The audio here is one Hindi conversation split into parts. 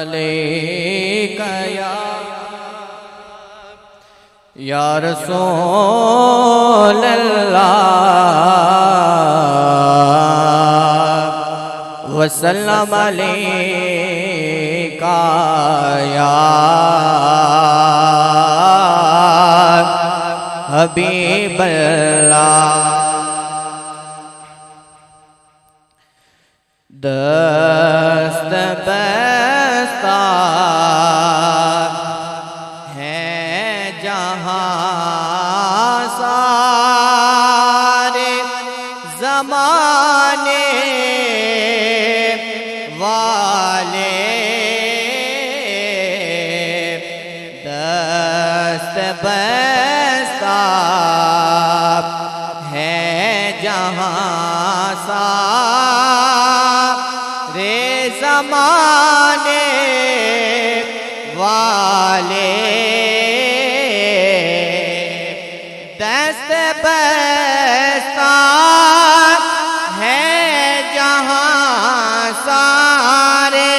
अलैका या रसूल अल्लाह वसल्लम अलैका या हबीब अल्लाह। दस्त बस्ता है जहाँ सारे ज़माने वाले, दस्त बस्ता है जहाँ सारे ज़माने वाले, दस्त बस्ता है जहाँ सारे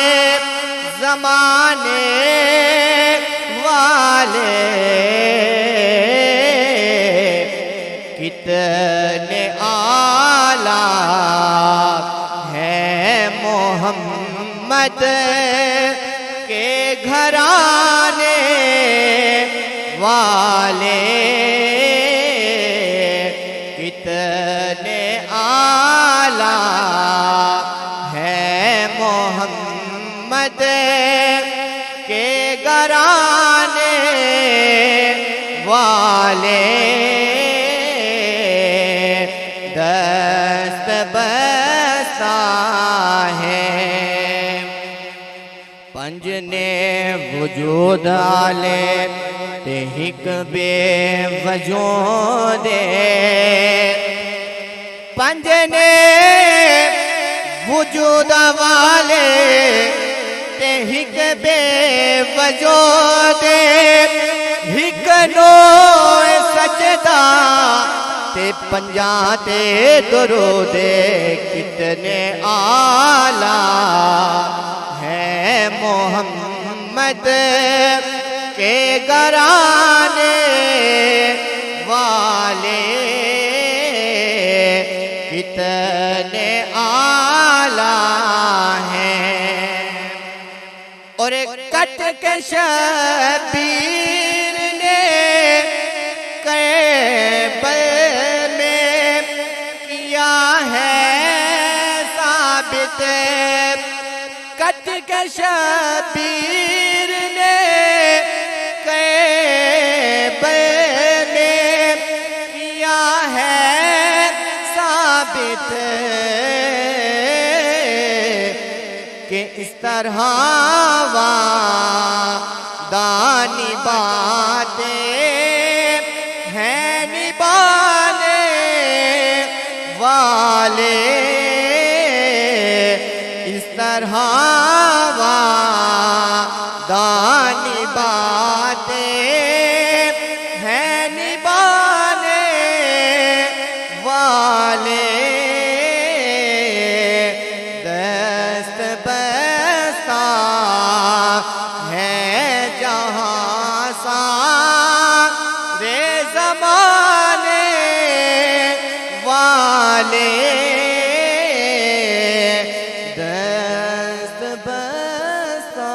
ज़माने वाले। कितने आला है मोहम्मद के घराने वाले, कितने आला है मोहम्मद के घराने वाले। दस्त बस्ता है पंजने वजूद आले ते हिक बेवजूदे, पंजने वजूद वाले ते हिक बेवजूदे, हिक नो सजदा ते पंजा ते दुरूदे। कितने आला है मोहम्मद के घराने वाले, कितने आला हैं। और एक कट के शबीर ने कैबल में किया है साबित, कट के शबीर ने कैबल में किया है साबित कि इस तरह वादानी बातें हैं निभाने वाले, इस तरह वादानी बातें हैं निभाने वाले। दस्त बस्ता है जहाँ सारे ज़माने वाले, दस्त बस्ता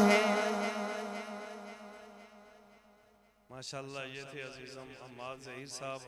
है। माशाअल्लाह, ये थे अज़ीज़म अम्माद ज़हीर साहब।